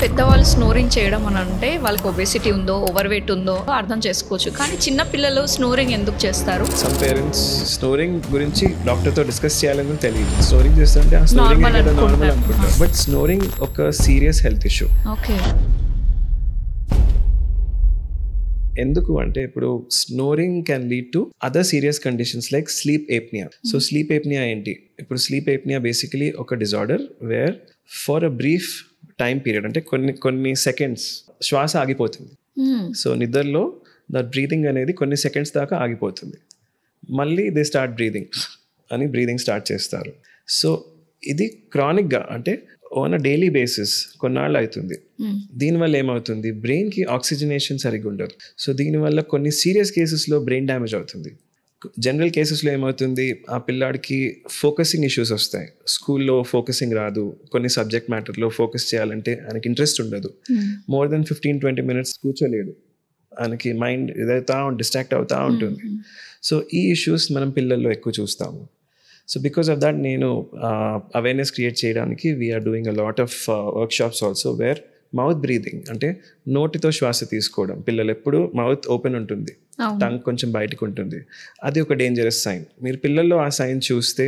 పెద్దవాళ్ళు స్నోరింగ్ చేయడం అని అంటే వాళ్ళకి ఒబెసిటీ ఉందో ఓవర్ వెయిట్ ఉందో అర్థం చేసుకోవచ్చు. కానీ చిన్న పిల్లలు స్నోరింగ్ ఎందుకు చేస్తారు? సమ్ పేరెంట్స్ స్నోరింగ్ గురించి డాక్టర్తో డిస్కస్ చేయాలని తెలియదు. స్నోరింగ్ చేస్తుంటే ఆ స్నోరింగ్ నార్మల్ అనుకుంటారు. బట్ స్నోరింగ్ ఒక సీరియస్ హెల్త్ ఇష్యూ. ఓకే. ఎందుకు అంటే ఇప్పుడు snoring can lead to other serious conditions like sleep apnea. So sleep apnea ఏంటి? ఇప్పుడు స్లీప్ ఏప్నియా బేసికలీ ఒక disorder where for a brief time period, అంటే కొన్ని సెకండ్స్ శ్వాస ఆగిపోతుంది. సో నిద్రలో దట్ బ్రీతింగ్ అనేది కొన్ని సెకండ్స్ దాకా ఆగిపోతుంది. మళ్ళీ దే స్టార్ట్ బ్రీదింగ్ స్టార్ట్ చేస్తారు. సో ఇది క్రానిక్గా అంటే ఆన్ అ డైలీ బేసిస్ కొన్నాళ్ళు అవుతుంది. దీనివల్ల ఏమవుతుంది, బ్రెయిన్కి ఆక్సిజనేషన్ సరిగ్గా ఉండదు. సో దీనివల్ల కొన్ని సీరియస్ కేసెస్లో బ్రెయిన్ డ్యామేజ్ అవుతుంది. జనరల్ కేసెస్లో ఏమవుతుంది, ఆ పిల్లాడికి ఫోకసింగ్ ఇష్యూస్ వస్తాయి. స్కూల్లో ఫోకసింగ్ రాదు, కొన్ని సబ్జెక్ట్ మ్యాటర్లో ఫోకస్ చేయాలంటే ఆయనకి ఇంట్రెస్ట్ ఉండదు. మోర్ దెన్ 15-20 minutes కూర్చోలేడు, ఆయనకి మైండ్ డిస్ట్రాక్ట్ అవుతూ ఉంటుంది. సో ఈ ఇష్యూస్ మనం పిల్లల్లో ఎక్కువ చూస్తాము. సో బికాస్ ఆఫ్ దాట్ నేను అవేర్నెస్ క్రియేట్ చేయడానికి we are doing a lot of workshops also where mouth breathing, అంటే నోటితో శ్వాస తీసుకోవడం. పిల్లలు ఎప్పుడు మౌత్ ఓపెన్ ఉంటుంది, టంగ్ కొంచెం బయటకు ఉంటుంది. అది ఒక డేంజరస్ సైన్. మీరు పిల్లల్లో ఆ సైన్ చూస్తే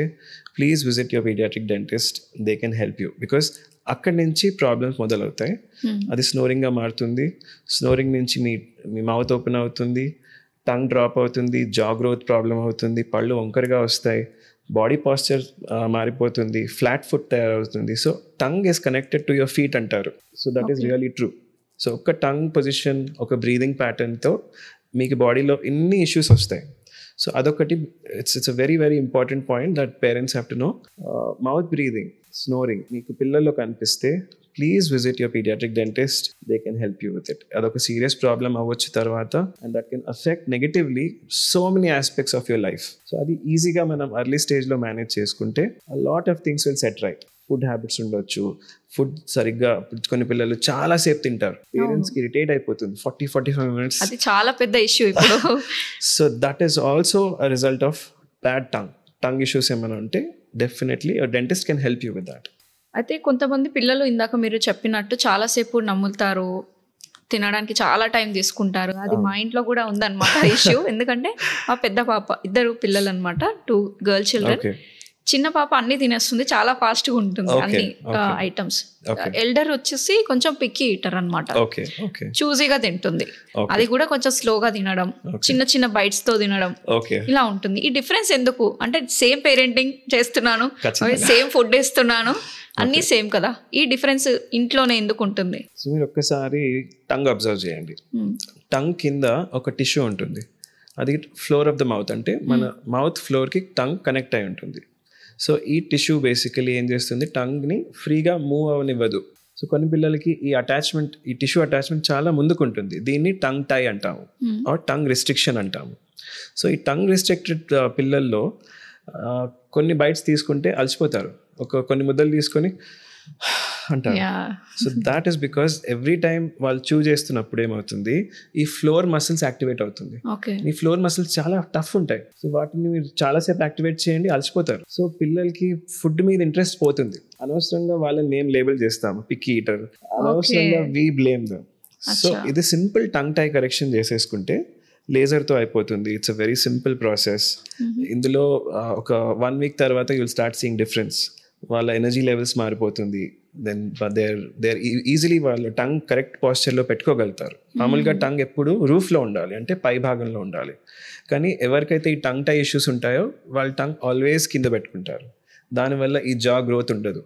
please visit your paediatric dentist, they can help you. Because అక్కడి నుంచి ప్రాబ్లమ్స్ మొదలవుతాయి. అది స్నోరింగ్గా మారుతుంది. స్నోరింగ్ నుంచి మీ మౌత్ ఓపెన్ అవుతుంది, టంగ్ డ్రాప్ అవుతుంది, జా గ్రోత్ ప్రాబ్లం అవుతుంది, పళ్ళు వంకరగా వస్తాయి, బాడీ పాస్చర్ మారిపోతుంది, ఫ్లాట్ ఫుట్ తయారవుతుంది. So tongue is connected to your feet అంటారు. So that is really true. So ఒక టంగ్ పొజిషన్, ఒక బ్రీదింగ్ ప్యాటర్న్తో మీకు బాడీలో ఇన్ని ఇష్యూస్ వస్తాయి. సో అదొకటి, it's a very very important point that parents have to know. Mouth breathing, snoring మీకు పిల్లల్లో కనిపిస్తే please visit your paediatric dentist, they can help you with it. అదొక సీరియస్ ప్రాబ్లమ్ అవ్వచ్చు తర్వాత, and that can affect negatively so many aspects of your life. So అది ఈజీగా మనం early స్టేజ్లో మేనేజ్ చేసుకుంటే a lot of things will set right. Food habits ఉండొచ్చు, food సరిగ్గా కొన్ని పిల్లలు చాలా సేపు తింటారు, పేరెంట్స్కి ఇరిటేట్ అయిపోతుంది 40-45 minutes. అది చాలా పెద్ద ఇష్యూ ఇప్పుడు. So that is also a result of bad tongue issues ఏమైనా ఉంటే definitely a dentist can help you with that. అయితే కొంతమంది పిల్లలు ఇందాక మీరు చెప్పినట్టు చాలాసేపు నమ్ములుతారు, తినడానికి చాలా టైం తీసుకుంటారు. అది మా ఇంట్లో కూడా ఉందన్నమాట ఇష్యూ. ఎందుకంటే మా పెద్ద పాప, 2 పిల్లలు అనమాట, 2 girl children. చిన్న పాప అన్ని తినేస్తుంది, చాలా ఫాస్ట్గా ఉంటుంది అన్ని ఐటమ్స్. ఎల్డర్ వచ్చేసి కొంచెం పిక్కీ ఈటర్ అనమాట, చూజీగా తింటుంది. అది కూడా కొంచెం స్లోగా తినడం, చిన్న చిన్న బైట్స్ తో తినడం, ఇలా ఉంటుంది. ఈ డిఫరెన్స్ ఎందుకు అంటే సేమ్ పేరెంటింగ్ చేస్తున్నాను, సేమ్ ఫుడ్ ఇస్తున్నాను, అన్నీ సేమ్ కదా, ఈ డిఫరెన్స్ ఇంట్లోనే ఎందుకు ఉంటుంది? సో మీరు ఒక్కసారి టంగ్ అబ్జర్వ్ చేయండి. టంగ్ కింద ఒక టిష్యూ ఉంటుంది, అది ఫ్లోర్ ఆఫ్ ద మౌత్, అంటే మన మౌత్ ఫ్లోర్కి టంగ్ కనెక్ట్ అయి ఉంటుంది. సో ఈ టిష్యూ బేసికలీ ఏం చేస్తుంది, టంగ్ని ఫ్రీగా మూవ్ అవనివ్వదు. సో కొన్ని పిల్లలకి ఈ టిష్యూ అటాచ్మెంట్ చాలా ముందుకు ఉంటుంది. దీన్ని టంగ్ టై అంటాము, ఆర్ టంగ్ రిస్ట్రిక్షన్ అంటాము. సో ఈ టంగ్ రిస్ట్రిక్టెడ్ పిల్లల్లో కొన్ని బైట్స్ తీసుకుంటే అలసిపోతారు, కొన్ని ముద్దలు తీసుకొని అంటారు. So that is because every time వాళ్ళు చూ చేస్తున్నప్పుడు ఏమవుతుంది, ఈ ఫ్లోర్ మసిల్స్ యాక్టివేట్ అవుతుంది. ఈ ఫ్లోర్ మసిల్స్ చాలా టఫ్ ఉంటాయి. సో వాటిని మీరు చాలాసేపు యాక్టివేట్ చేయండి, అలసిపోతారు. సో పిల్లలకి ఫుడ్ మీద ఇంట్రెస్ట్ పోతుంది. అనవసరంగా వాళ్ళని మేము లేబుల్ చేస్తాము పిక్కీ ఈటర్, అనవసరంగా వీ బ్లేమ్ దెమ్. సో ఇది సింపుల్ టంగ్ టై కరెక్షన్ చేసేసుకుంటే లేజర్తో అయిపోతుంది. It's a very simple process. ఇందులో ఒక 1 week తర్వాత you will start seeing difference. వాళ్ళ ఎనర్జీ లెవెల్స్ మారిపోతుంది. దెన్ దేర్ ఈజీలీ వాళ్ళు టంగ్ కరెక్ట్ పాస్చర్లో పెట్టుకోగలుగుతారు. మామూలుగా టంగ్ ఎప్పుడు రూఫ్లో ఉండాలి, అంటే పై భాగంలో ఉండాలి. కానీ ఎవరికైతే ఈ టంగ్ టై ఇష్యూస్ ఉంటాయో వాళ్ళు టంగ్ ఆల్వేస్ కింద పెట్టుకుంటారు. దానివల్ల ఈ జా గ్రోత్ ఉండదు,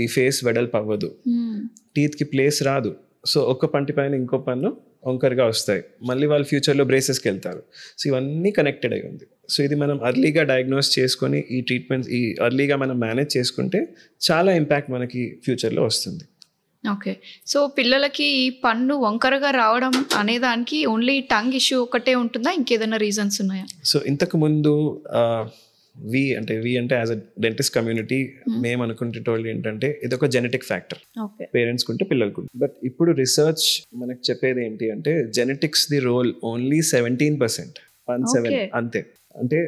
ఈ ఫేస్ వెడల్పు అవ్వదు, టీత్కి ప్లేస్ రాదు. సో ఒక పంటి పైన ఇంకో పన్ను వంకరగా వస్తాయి. మళ్ళీ వాళ్ళు ఫ్యూచర్లో బ్రేసెస్కి వెళ్తారు. సో ఇవన్నీ కనెక్టెడ్ అయి ఉంది. సో ఇది మనం అర్లీగా డయాగ్నోస్ చేసుకొని ఈ ట్రీట్మెంట్స్ అర్లీగా మనం మేనేజ్ చేసుకుంటే చాలా ఇంపాక్ట్ మనకి ఫ్యూచర్లో వస్తుంది. ఓకే. సో పిల్లలకి ఈ పన్ను వంకరగా రావడం అనే దానికి ఓన్లీ టంగ్ ఇష్యూ ఒకటే ఉంటుందా, ఇంకేదైనా రీజన్స్ ఉన్నాయా? సో ఇంతకు ముందు వి అంటే యాజ్ అ డెంటిస్ట్ కమ్యూనిటీ మేము అనుకుంటేటోళ్ళు ఏంటంటే ఇది ఒక జెనెటిక్ ఫ్యాక్టర్, పేరెంట్స్ కుంటే పిల్లలకు. బట్ ఇప్పుడు రిసర్చ్ మనకు చెప్పేది ఏంటి అంటే జెనెటిక్స్ ది రోల్ ఓన్లీ 17%, 17 అంతే. అంటే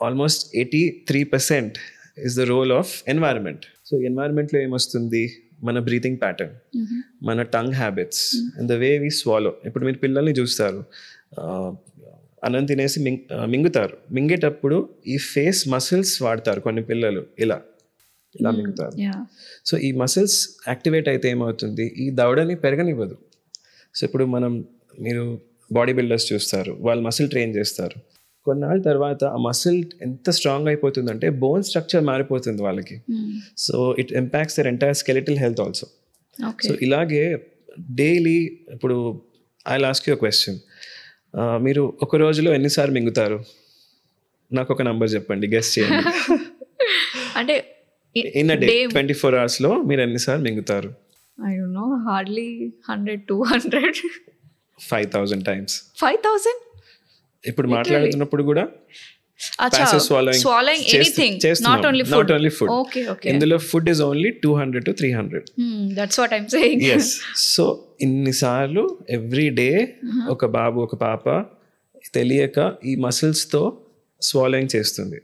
almost 83% is the role of environment. So ఎన్వైరన్మెంట్లో ఏమొస్తుంది, మన బ్రీతింగ్ ప్యాటర్న్, మన tongue habits and the way we swallow. ఇప్పుడు మీరు పిల్లల్ని చూస్తారు, అన్నం తినేసి మింగుతారు, మింగేటప్పుడు ఈ ఫేస్ మసిల్స్ వాడతారు కొన్ని పిల్లలు, ఇలా మింగుతారు. సో ఈ మసిల్స్ యాక్టివేట్ అయితే ఏమవుతుంది, ఈ దవడని పెరగనివ్వదు. సో ఇప్పుడు మీరు బాడీ బిల్డర్స్ చూస్తారు, వాళ్ళు మసిల్ ట్రైన్ చేస్తారు, కొన్నాళ్ళ తర్వాత ఆ మసిల్ ఎంత స్ట్రాంగ్ అయిపోతుందంటే బోన్ స్ట్రక్చర్ మారిపోతుంది వాళ్ళకి. So it impacts their entire skeletal health also. So ఇలాగే డైలీ, ఇప్పుడు ఐ ఆస్క్ యూ క్వశ్చన్, మీరు ఒక రోజులో ఎన్నిసార్లు మింగుతారు? నాకు ఒక నంబర్ చెప్పండి, గెస్ చేయండి. అంటే ఇన్ అ డే 24 hours లో మీరు ఎన్నిసార్లు మింగుతారు? I don't know, hardly 100, 200. 5,000 times. 5,000? ఇప్పుడు మాట్లాడుతున్నప్పుడు కూడా Acha, passive swallowing anything, not only food. Not only food. Okay. ఇందులో food is only 200 to 300. That's what I'm saying. Yes. So ఇన్నిసార్లు ఎవ్రీ డే ఒక బాబు ఒక పాప తెలియక ఈ మసిల్స్తో స్వాలోయింగ్ చేస్తుంది.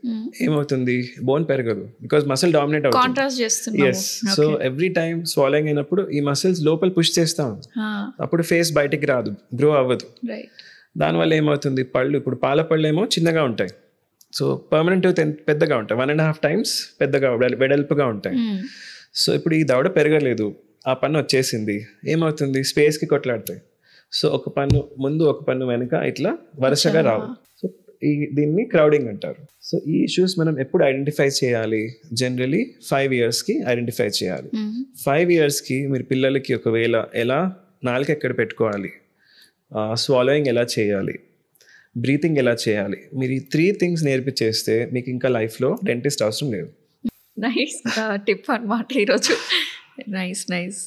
ఏమవుతుంది, బోన్ పెరగదు, బికాస్ మసిల్ డామినేట్ అవుతుంది. కాంట్రాస్ట్ చేస్తున్నాము. Yes. So every time swallowing అయినప్పుడు ఈ మసిల్స్ లోపల పుష్ చేస్తాం, అప్పుడు ఫేస్ బయటికి రాదు, గ్రో అవ్వదు. దానివల్ల ఏమవుతుంది, పళ్ళు, ఇప్పుడు పాల పళ్ళు ఏమో చిన్నగా ఉంటాయి, సో పర్మనెంట్ పెద్దగా ఉంటాయి, 1.5 times పెద్దగా వెడల్పుగా ఉంటాయి. సో ఇప్పుడు ఈ దవడ పెరగలేదు, ఆ పన్ను వచ్చేసింది, ఏమవుతుంది, స్పేస్కి కొట్లాడతాయి. సో ఒక పన్ను ముందు ఒక పన్ను వెనుక ఇట్లా వరుసగా రావు. సో దీన్ని క్రౌడింగ్ అంటారు. సో ఈ ఇష్యూస్ మనం ఎప్పుడు ఐడెంటిఫై చేయాలి, జనరలీ 5 yearsకి ఐడెంటిఫై చేయాలి. 5 yearsకి మీరు పిల్లలకి ఒకవేళ ఎలా నాలుక ఎక్కడ పెట్టుకోవాలి, స్వాలోయింగ్ ఎలా చేయాలి, బ్రీతింగ్ ఎలా చేయాలి, మీరు ఈ 3 things నేర్పించేస్తే మీకు ఇంకా లైఫ్లో డెంటిస్ట్ అవసరం లేదు. నైస్ టిప్ అన్నమాట ఈరోజు. నైస్.